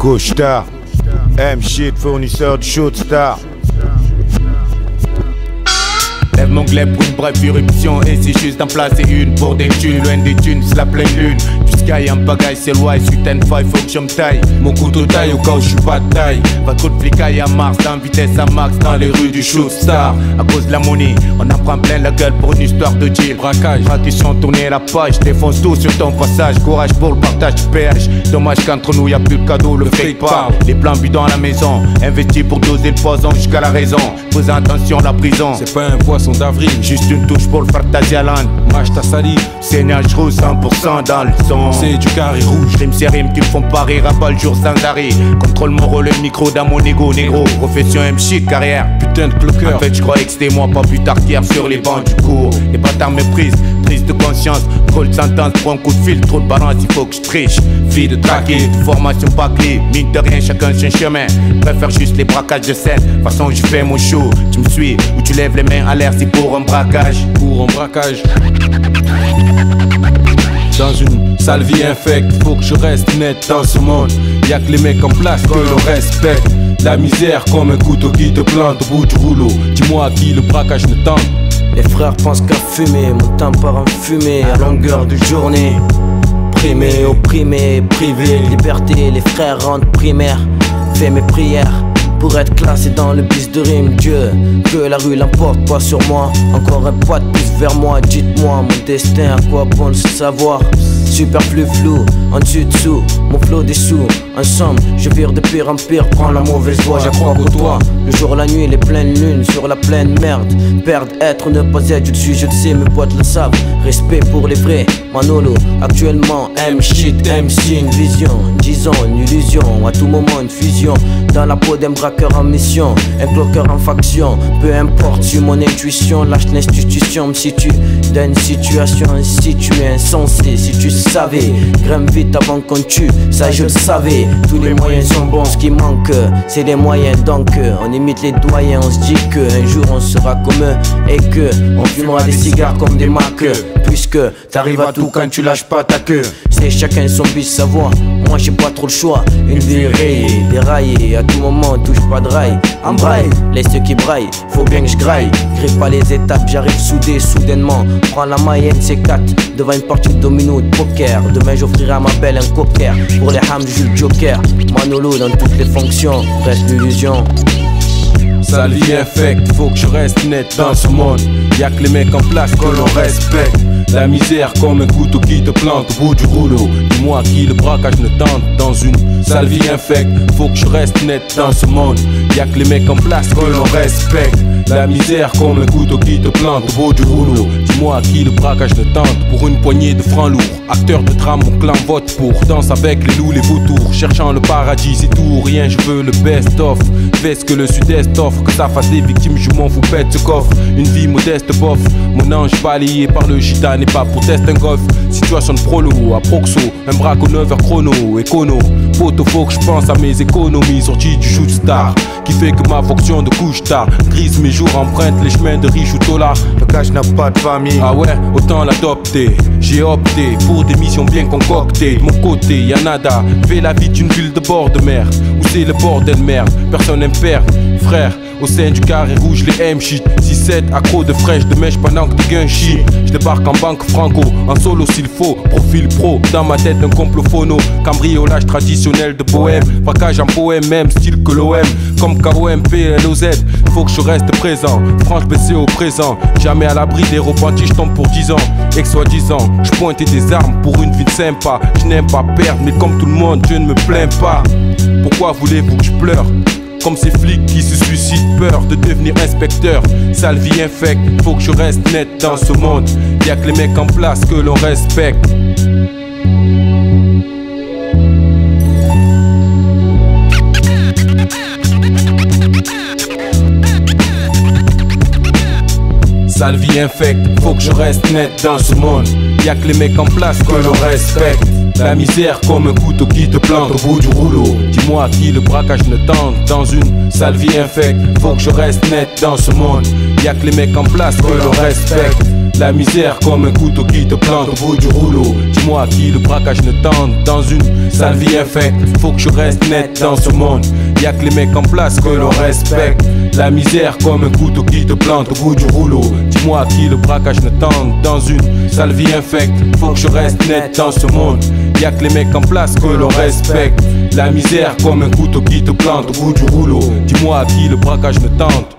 Gauche-Star, M-Shit, fournisseur de Shootstar. Lève mon glaive pour une brève irruption. Et c'est juste d'en placer une pour des thunes. Loin des thunes, c'est la pleine lune. Du sky en pagaille, c'est loin. Suite and five, faut que je me taille. Mon couteau taille au cas où je suis pas de taille. Va trop de flicaille à Mars, dans vitesse à max. Dans les rues du Shootstar. À cause de la monnaie, on en prend plein la gueule pour une histoire de deal. Braquage, tradition, tourner la page. Défonce tout sur ton passage. Courage pour le partage du péage. Dommage qu'entre nous y'a plus de cadeau, le fake parle. Les plans bidons à la maison. Investi pour doser le poison jusqu'à la raison. Faisant attention la prison. C'est pas un poisson d'avril, juste une touche pour le Fartasia Land. Mâche ta salive, saignage rouge 100% dans le son. C'est du carré rouge. Rime ces rimes qui me font pas rire, à pas le jour sans arrêt. Contrôle mon rôle, le micro dans mon ego, négro. Profession M-Shit, carrière. Putain de cloqueur. En fait, je croyais que c'était moi, pas plus tard qu'hier sur les bancs du cours. Les bâtards méprisent, prise de conscience. Trop de sentence pour un coup de fil, trop de balance, il faut que je triche. Vie de traquer, formation pas clé. Mine de rien, chacun son chemin. Préfère juste les braquages de scène. Façon, je fais mon show. Tu me suis ou tu lèves les mains à l'air, c'est pour un braquage. Pour un braquage. Dans une sale vie infecte, faut que je reste net dans ce monde. Y'a que les mecs en place que l'on respecte. La misère comme un couteau qui te plante au bout du rouleau. Dis-moi à qui le braquage ne tente. Les frères pensent qu'à fumer, mon temps part en fumée à longueur de journée. Primé, opprimé, privé de liberté, les frères rentrent primaires. Fais mes prières pour être classé dans le bis de rime. Dieu, que la rue l'emporte pas sur moi. Encore un pas de plus vers moi, dites-moi mon destin, à quoi bon le savoir. Superflu flou, en dessous, mon flot dessous. Ensemble, je vire de pire en pire, prends la mauvaise voie, j'apprends qu'au toi. Le jour, la nuit, les pleines lunes, sur la pleine merde. Perdre, être, ne pas être, je te suis, je le sais, mes potes le savent. Respect pour les vrais, Manolo, actuellement, M-Shit, MC, une vision. Disons, une illusion, à tout moment, une fusion. Dans la peau d'un braqueur en mission, un cloqueur en faction. Peu importe, sur mon intuition, lâche l'institution, me situe dans une situation, si tu es insensé, si tu savais, grimpe vite avant qu'on tue, ça je le savais. Tous les moyens sont bons, ce qui manque, c'est les moyens. Donc on imite les doyens, on se dit que un jour on sera comme eux et que on fumera des cigares comme des marques. Puisque t'arrives à tout quand tu lâches pas ta queue. C'est chacun son bis, sa voix. Moi j'ai pas trop le choix. Une vie rayée, déraillée, à tout moment touche pas de rail. Embraille, laisse ceux qui braillent, faut bien que je graille. Griffe pas les étapes, j'arrive soudé, soudainement. Prends la moyenne, c'est 4 devant une partie de domino de poker. Demain j'offrirai à ma belle un cocker. Pour les hams, je joue le joker. Manolo dans toutes les fonctions, reste l'illusion. Sale vie infecte, faut que je reste net dans ce monde. Y'a que les mecs en place que l'on respecte. La misère comme un couteau qui te plante au bout du rouleau. Dis-moi à qui le braquage ne tente. Dans une sale vie infecte, faut que je reste net dans ce monde. Y'a que les mecs en place que l'on respecte. La misère comme un couteau qui te plante au bout du rouleau. Dis-moi à qui le braquage ne tente. Pour une poignée de francs lourds, acteur de drame, mon clan vote pour. Danse avec les loups, les vautours, cherchant le paradis, c'est tout. Rien, je veux le best-of. Fais ce que le sud-est offre. Que ça fasse des victimes, je m'en fous, pète ce coffre. Une vie modeste, bof. Mon ange balayé par le gitane et pas pour tester un golf. Situation de prolo, à proxo, un braque aux 9h chrono, écono. Poto, faut que je pense à mes économies. Sorties du Shootstar, qui fait que ma fonction de couche tard grise mes jours, emprunte les chemins de riches ou dollars. Le cash n'a pas de famille. Ah ouais, autant l'adopter. J'ai opté pour des missions bien concoctées. De mon côté, y'a nada. Fais la vie d'une ville de bord de mer où c'est le bordel merde, personne n'aime perdre. Frère, au sein du carré rouge, les M-Shit 6-7, accro de fraîche, de mèche pendant que t'es gun shit. Je débarque en banque franco, en solo s'il faut. Profil pro, dans ma tête un complot phono. Cambriolage traditionnel de bohème. Braquage en poème, même style que l'OM. Comme KOMP, LOZ, faut que je reste présent. Franche baissée au présent, jamais à l'abri des repentis, je tombe pour 10 ans. Ex-soi-disant, je pointais des armes pour une vie sympa. Je n'aime pas perdre, mais comme tout le monde, je ne me plains pas. Pourquoi voulez-vous que je pleure? Comme ces flics qui se suicident, peur de devenir inspecteur. Sale vie infecte, faut que je reste net dans ce monde. Y'a que les mecs en place que l'on respecte. Sale vie infecte, faut que je reste net dans ce monde. Y'a que les mecs en place que l'on respecte. La misère comme un couteau qui te plante au bout du rouleau. Dis-moi à qui le braquage ne tente. Dans une sale vie infecte, faut que je reste net dans ce monde. Y'a que les mecs en place que l'on respecte. La misère comme un couteau qui te plante au bout du rouleau. Dis-moi à qui le braquage ne tente dans une sale vie infecte. Faut que je reste net dans ce monde. Y'a que les mecs en place que l'on respecte. La misère comme un couteau qui te plante au bout du rouleau. Dis-moi à qui le braquage ne tente dans une sale vie infecte. Faut que je reste net dans ce monde. Y'a que les mecs en place que l'on respecte. La misère comme un couteau qui te plante au bout du rouleau. Dis-moi à qui le braquage ne tente.